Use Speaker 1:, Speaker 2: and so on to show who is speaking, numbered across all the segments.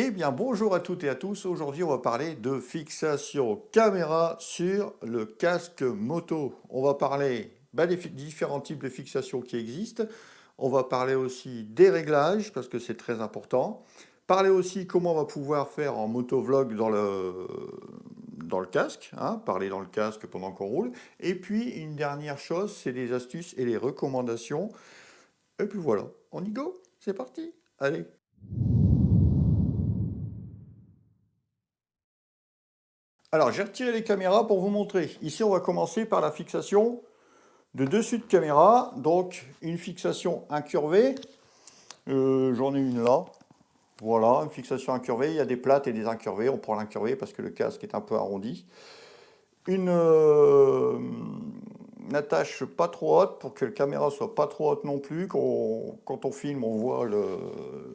Speaker 1: Eh bien, bonjour à toutes et à tous. Aujourd'hui, on va parler de fixation caméra sur le casque moto. On va parler des différents types de fixation qui existent. On va parler aussi des réglages, parce que c'est très important. Parler aussi comment on va pouvoir faire en motovlog dans le casque, hein, parler dans le casque pendant qu'on roule. Et puis, une dernière chose, c'est les astuces et les recommandations. Et puis voilà, on y go, c'est parti. Allez. Alors, j'ai retiré les caméras pour vous montrer. Ici, on va commencer par la fixation de dessus de caméra. Donc, une fixation incurvée. J'en ai une là. Voilà, une fixation incurvée. Il y a des plates et des incurvées. On prend l'incurvée parce que le casque est un peu arrondi. Une attache pas trop haute pour que la caméra soit pas trop haute non plus. Quand on filme, on voit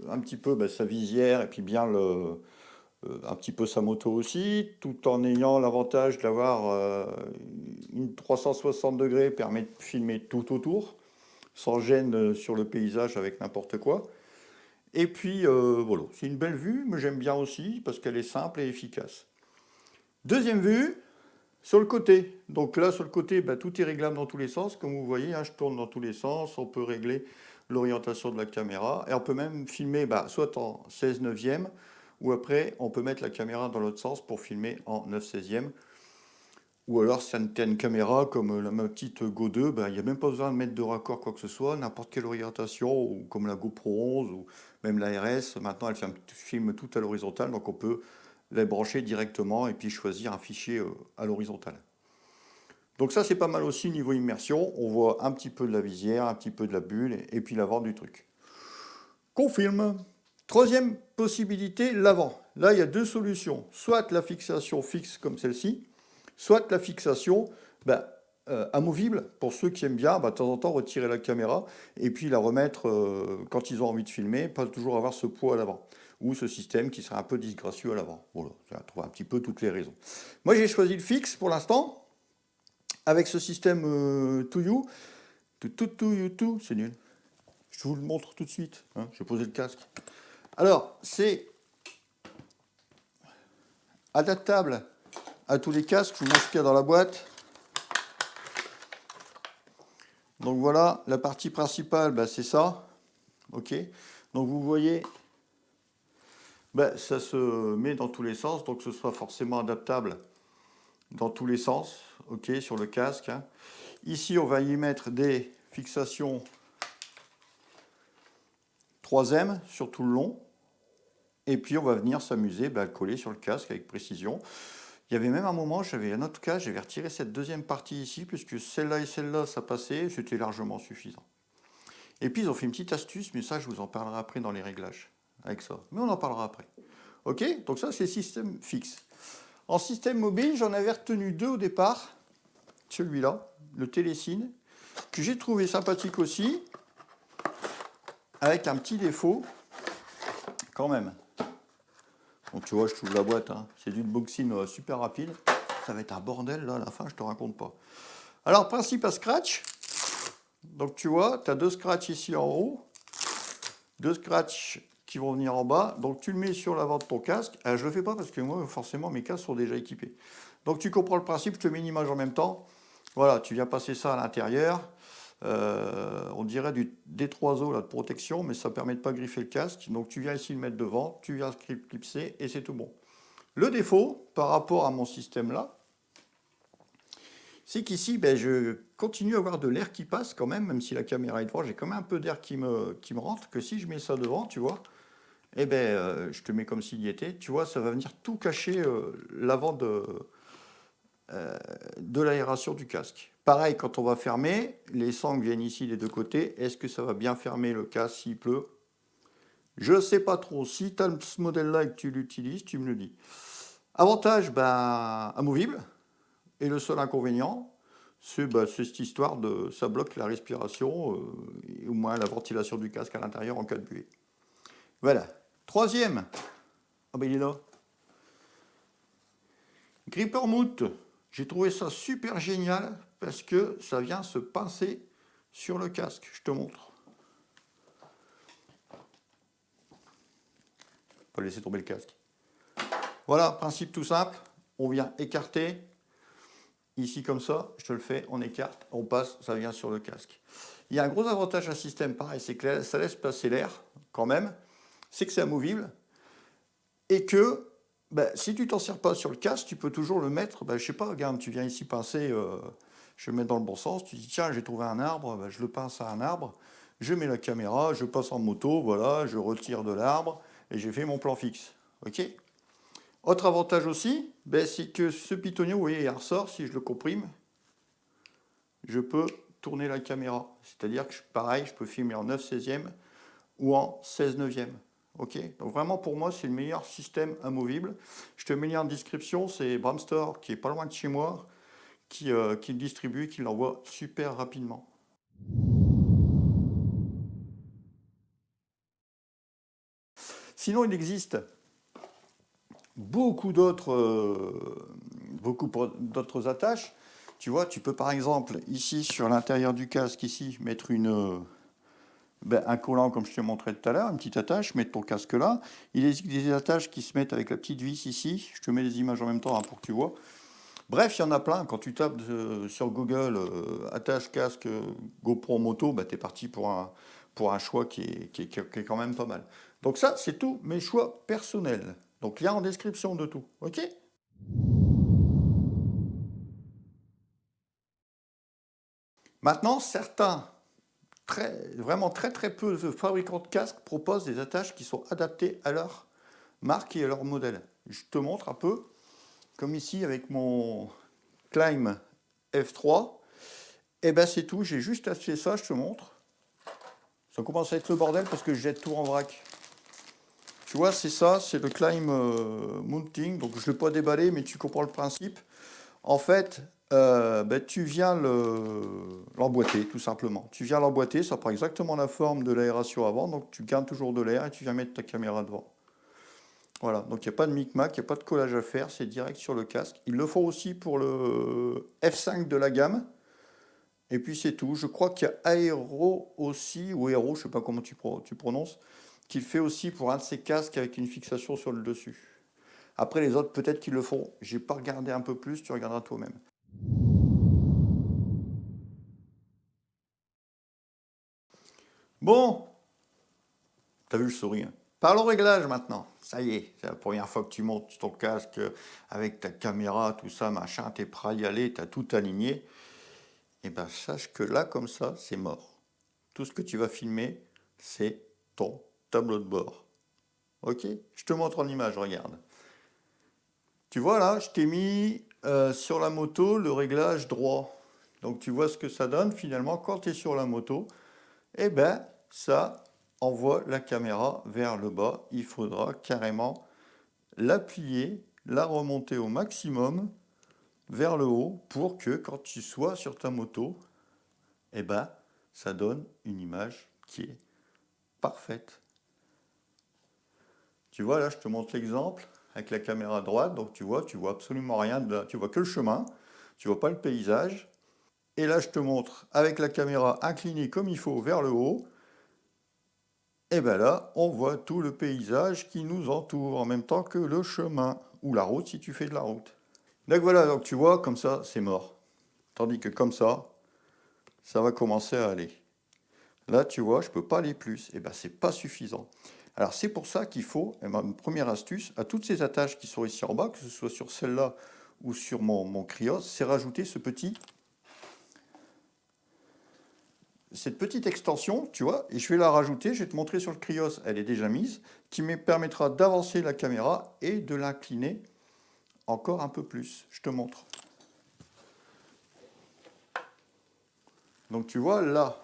Speaker 1: un petit peu sa visière et puis bien un petit peu sa moto aussi, tout en ayant l'avantage d'avoir une 360 degrés, permet de filmer tout autour, sans gêne sur le paysage avec n'importe quoi. Et puis voilà, c'est une belle vue, mais j'aime bien aussi parce qu'elle est simple et efficace. Deuxième vue, sur le côté. Donc là, sur le côté, tout est réglable dans tous les sens. Comme vous voyez, hein, je tourne dans tous les sens. On peut régler l'orientation de la caméra. Et on peut même filmer soit en 16 neuvième, ou après, on peut mettre la caméra dans l'autre sens pour filmer en 9 16e. Ou alors, certaines caméras, comme ma petite Go 2, il n'y a même pas besoin de mettre de raccord quoi que ce soit. N'importe quelle orientation, ou comme la GoPro 11, ou même la RS. Maintenant, elle filme tout à l'horizontale. Donc, on peut les brancher directement et puis choisir un fichier à l'horizontale. Donc ça, c'est pas mal aussi niveau immersion. On voit un petit peu de la visière, un petit peu de la bulle, et puis l'avant du truc. Confirme. Troisième possibilité, l'avant. Là, il y a deux solutions. Soit la fixation fixe comme celle-ci, soit la fixation amovible, pour ceux qui aiment bien, de temps en temps retirer la caméra et puis la remettre quand ils ont envie de filmer, pas toujours avoir ce poids à l'avant. Ou ce système qui serait un peu disgracieux à l'avant. Voilà, tu vas trouver un petit peu toutes les raisons. Moi, j'ai choisi le fixe pour l'instant avec ce système To You, c'est nul. Je vous le montre tout de suite. Hein. Je vais poser le casque. Alors, c'est adaptable à tous les casques. Je vous montre ce qu'il y a dans la boîte. Donc voilà, la partie principale, c'est ça. Ok. Donc vous voyez, ça se met dans tous les sens. Donc ce sera forcément adaptable dans tous les sens. Ok, sur le casque. Hein. Ici, on va y mettre des fixations 3M sur tout le long. Et puis on va venir s'amuser à le coller sur le casque avec précision. Il y avait même un moment, j'avais un autre cas, j'avais retiré cette deuxième partie ici, puisque celle-là et celle-là, ça passait, c'était largement suffisant. Et puis ils ont fait une petite astuce, mais ça je vous en parlerai après dans les réglages, avec ça. Mais on en parlera après. Ok, donc ça c'est système fixe. En système mobile, j'en avais retenu deux au départ. Celui-là, le Télécine, que j'ai trouvé sympathique aussi, avec un petit défaut, quand même. Donc tu vois, je trouve la boîte, hein. C'est du unboxing super rapide. Ça va être un bordel là à la fin, je te raconte pas. Alors, principe à scratch. Donc tu vois, tu as deux scratchs ici en haut, deux scratchs qui vont venir en bas. Donc tu le mets sur l'avant de ton casque. Je ne le fais pas parce que moi, forcément, mes casques sont déjà équipés. Donc tu comprends le principe, je te mets une image en même temps. Voilà, tu viens passer ça à l'intérieur. On dirait des 3 os là, de protection, mais ça ne permet de pas griffer le casque. Donc tu viens ici le mettre devant, tu viens clipser et c'est tout bon. Le défaut par rapport à mon système là, c'est qu'ici, je continue à avoir de l'air qui passe quand même si la caméra est devant, j'ai quand même un peu d'air qui me rentre, que si je mets ça devant, tu vois, je te mets comme s'il y était, tu vois, ça va venir tout cacher l'avant de l'aération du casque. Pareil, quand on va fermer, les sangles viennent ici des deux côtés. Est-ce que ça va bien fermer le casque s'il pleut? Je ne sais pas trop. Si tu as ce modèle-là et que tu l'utilises, tu me le dis. Avantage, amovible. Et le seul inconvénient, c'est cette histoire de ça bloque la respiration, et au moins la ventilation du casque à l'intérieur en cas de buée. Voilà. Troisième. Il est là. Gripper mount. J'ai trouvé ça super génial parce que ça vient se pincer sur le casque. Je te montre. Pas laisser tomber le casque. Voilà, principe tout simple. On vient écarter. Ici comme ça, je te le fais, on écarte, on passe, ça vient sur le casque. Il y a un gros avantage à un système pareil, c'est que ça laisse passer l'air quand même, c'est que c'est amovible, et que si tu t'en sers pas sur le casque, tu peux toujours le mettre, je sais pas, regarde, tu viens ici pincer, je vais le mettre dans le bon sens, tu dis tiens j'ai trouvé un arbre, je le pince à un arbre, je mets la caméra, je passe en moto, voilà, je retire de l'arbre, et j'ai fait mon plan fixe, ok. Autre avantage aussi, c'est que ce pitonnier, vous voyez, il ressort, si je le comprime, je peux tourner la caméra. C'est-à-dire que pareil, je peux filmer en 9/16e ou en 16/9e. Ok. Donc vraiment pour moi, c'est le meilleur système amovible. Je te mets le lien en description, c'est Bramstore qui est pas loin de chez moi, qui le distribue et qui l'envoie super rapidement. Sinon, il existe beaucoup d'autres attaches. Tu vois, tu peux par exemple, ici, sur l'intérieur du casque, ici, mettre un collant comme je te montrais tout à l'heure, une petite attache, mettre ton casque là. Il existe des attaches qui se mettent avec la petite vis ici. Je te mets les images en même temps pour que tu vois. Bref, il y en a plein. Quand tu tapes sur Google attache casque GoPro moto, tu es parti pour un choix qui est quand même pas mal. Donc ça, c'est tous mes choix personnels. Donc lien en description de tout. Ok? Maintenant, certains, vraiment très peu de fabricants de casques proposent des attaches qui sont adaptées à leur marque et à leur modèle. Je te montre un peu, comme ici avec mon Climb F3. Et c'est tout, j'ai juste acheté ça, je te montre. Ça commence à être le bordel parce que je jette tout en vrac. Tu vois, c'est ça, c'est le Climb Mounting. Donc je ne l'ai pas déballé, mais tu comprends le principe. En fait, tu viens l'emboîter, tout simplement. Tu viens l'emboîter, ça prend exactement la forme de l'aération avant, donc tu gardes toujours de l'air et tu viens mettre ta caméra devant. Voilà, donc il n'y a pas de micmac, il n'y a pas de collage à faire, c'est direct sur le casque. Ils le font aussi pour le F5 de la gamme. Et puis c'est tout. Je crois qu'il y a Aero aussi, ou Aero, je ne sais pas comment tu prononces, qui le fait aussi pour un de ces casques avec une fixation sur le dessus. Après les autres, peut-être qu'ils le font. J'ai pas regardé un peu plus, tu regarderas toi-même. Bon, t'as vu le sourire. Parlons réglage maintenant. Ça y est, c'est la première fois que tu montes ton casque avec ta caméra, tout ça, machin, t'es prêt à y aller, t'as tout aligné. Et sache que là, comme ça, c'est mort. Tout ce que tu vas filmer, c'est ton tableau de bord. Ok? Je te montre en image, regarde. Tu vois là, je t'ai mis sur la moto le réglage droit. Donc tu vois ce que ça donne finalement quand tu es sur la moto. Eh ça envoie la caméra vers le bas. Il faudra carrément la plier, la remonter au maximum vers le haut pour que quand tu sois sur ta moto, ça donne une image qui est parfaite. Tu vois là, je te montre l'exemple avec la caméra droite, donc tu vois absolument rien, tu vois que le chemin, tu vois pas le paysage. Et là, je te montre avec la caméra inclinée comme il faut vers le haut. Et là, on voit tout le paysage qui nous entoure en même temps que le chemin ou la route si tu fais de la route. Donc voilà, donc tu vois, comme ça, c'est mort. Tandis que comme ça va commencer à aller. Là, tu vois, je ne peux pas aller plus. C'est pas suffisant. Alors, c'est pour ça qu'il faut, une première astuce, à toutes ces attaches qui sont ici en bas, que ce soit sur celle-là ou sur mon Krios, c'est rajouter cette petite extension, tu vois, et je vais la rajouter, je vais te montrer sur le Krios, elle est déjà mise, qui me permettra d'avancer la caméra et de l'incliner encore un peu plus. Je te montre. Donc tu vois, là,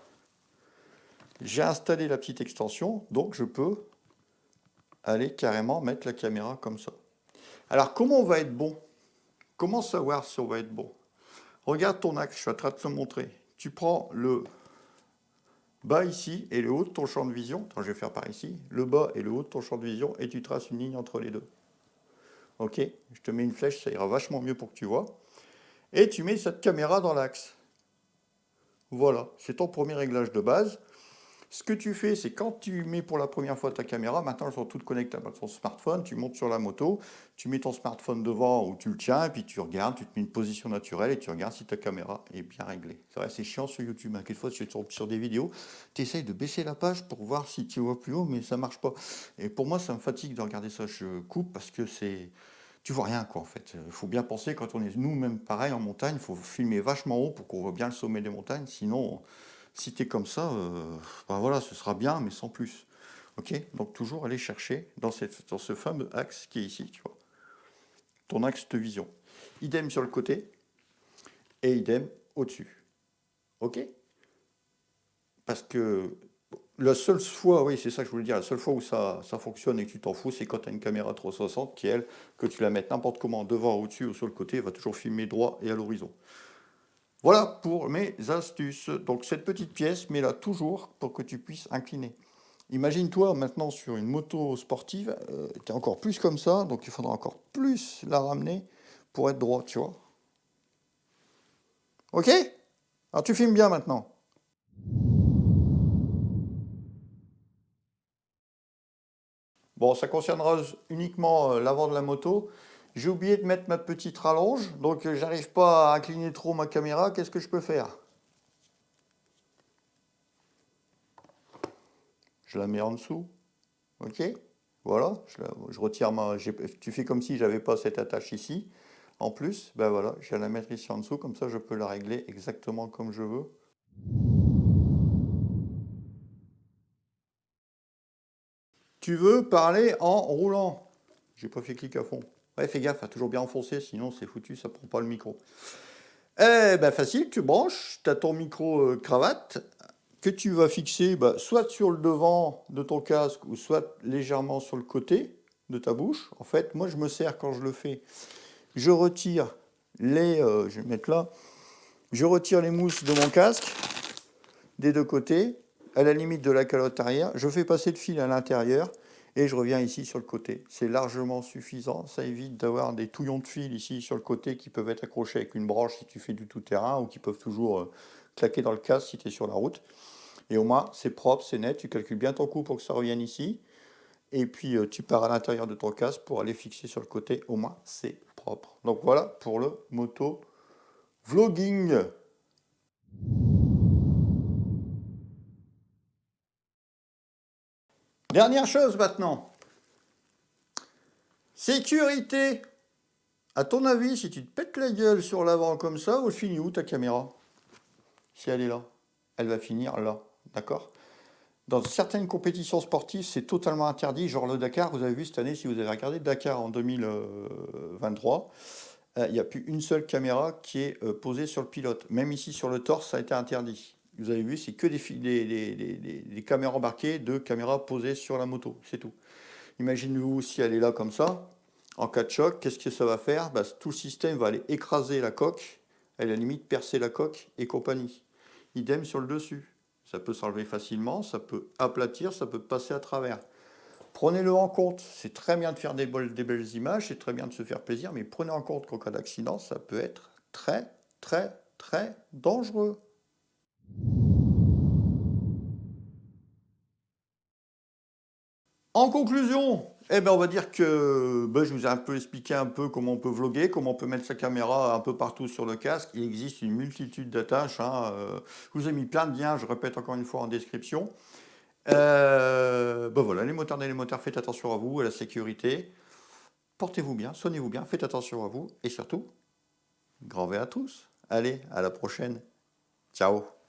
Speaker 1: j'ai installé la petite extension, donc je peux aller carrément mettre la caméra comme ça. Alors comment on va être bon? Comment savoir si on va être bon? Regarde ton axe, je suis en train de te le montrer. Tu prends le bas ici et le haut de ton champ de vision. Attends, je vais faire par ici. Le bas et le haut de ton champ de vision et tu traces une ligne entre les deux. Ok? Je te mets une flèche, ça ira vachement mieux pour que tu vois. Et tu mets cette caméra dans l'axe. Voilà, c'est ton premier réglage de base. Ce que tu fais, c'est quand tu mets pour la première fois ta caméra, maintenant elles sont toutes connectables à ton smartphone, tu montes sur la moto, tu mets ton smartphone devant ou tu le tiens, et puis tu regardes, tu te mets une position naturelle et tu regardes si ta caméra est bien réglée. C'est vrai, c'est chiant sur YouTube, hein. Quelquefois tu tombes sur des vidéos, tu essayes de baisser la page pour voir si tu vois plus haut, mais ça marche pas. Et pour moi, ça me fatigue de regarder ça, je coupe parce que c'est... Tu vois rien quoi en fait. Il faut bien penser quand on est nous-mêmes pareil en montagne, il faut filmer vachement haut pour qu'on voit bien le sommet des montagnes. Sinon, si tu es comme ça, ben voilà, ce sera bien, mais sans plus. Ok? Donc toujours aller chercher dans ce fameux axe qui est ici, tu vois. Ton axe de vision. Idem sur le côté et idem au-dessus. Ok? Parce que la seule fois, oui, c'est ça que je voulais dire, la seule fois où ça fonctionne et que tu t'en fous, c'est quand tu as une caméra 360 qui, elle, que tu la mettes n'importe comment, devant, au-dessus ou sur le côté, va toujours filmer droit et à l'horizon. Voilà pour mes astuces. Donc cette petite pièce, mets-la toujours pour que tu puisses incliner. Imagine-toi maintenant sur une moto sportive, tu es encore plus comme ça, donc il faudra encore plus la ramener pour être droit, tu vois. Ok? Alors tu filmes bien maintenant. Bon, ça concernera uniquement l'avant de la moto. J'ai oublié de mettre ma petite rallonge, donc j'arrive pas à incliner trop ma caméra. Qu'est-ce que je peux faire? Je la mets en dessous. Ok? Voilà, je retire tu fais comme si j'avais pas cette attache ici. En plus, ben voilà, je vais la mettre ici en dessous, comme ça je peux la régler exactement comme je veux. Tu veux parler en roulant? J'ai pas fait clic à fond. Ouais, fais gaffe, à toujours bien enfoncer, sinon c'est foutu, ça prend pas le micro. Eh ben facile, tu branches, tu as ton micro cravate que tu vas fixer soit sur le devant de ton casque ou soit légèrement sur le côté de ta bouche. En fait, moi je me sers quand je le fais. Je retire je vais mettre là, je retire les mousses de mon casque des deux côtés, à la limite de la calotte arrière. Je fais passer le fil à l'intérieur et je reviens ici sur le côté. C'est largement suffisant. Ça évite d'avoir des touillons de fil ici sur le côté qui peuvent être accrochés avec une branche si tu fais du tout-terrain ou qui peuvent toujours claquer dans le casque si tu es sur la route. Et au moins, c'est propre, c'est net. Tu calcules bien ton coup pour que ça revienne ici. Et puis, tu pars à l'intérieur de ton casque pour aller fixer sur le côté. Au moins, c'est propre. Donc voilà pour le moto vlogging. Dernière chose maintenant. Sécurité. À ton avis, si tu te pètes la gueule sur l'avant comme ça, elle finit où ta caméra? Si elle est là, elle va finir là, d'accord? Dans certaines compétitions sportives, c'est totalement interdit, genre le Dakar, vous avez vu cette année, si vous avez regardé Dakar en 2023, il n'y a plus une seule caméra qui est posée sur le pilote. Même ici sur le torse, ça a été interdit. Vous avez vu, c'est que des caméras embarquées, de caméras posées sur la moto, c'est tout. Imaginez-vous si elle est là comme ça, en cas de choc, qu'est-ce que ça va faire? Tout le système va aller écraser la coque, à la limite percer la coque et compagnie. Idem sur le dessus. Ça peut s'enlever facilement, ça peut aplatir, ça peut passer à travers. Prenez-le en compte. C'est très bien de faire des belles images, c'est très bien de se faire plaisir, mais prenez en compte qu'en cas d'accident, ça peut être très, très, très dangereux. En conclusion, on va dire que je vous ai un peu expliqué un peu comment on peut vlogger, comment on peut mettre sa caméra un peu partout sur le casque. Il existe une multitude d'attaches, hein, je vous ai mis plein de liens, je répète encore une fois en description. Voilà, les motards et les motards, faites attention à vous, à la sécurité. Portez-vous bien, soignez-vous bien, faites attention à vous et surtout, grand V à tous. Allez, à la prochaine. Ciao.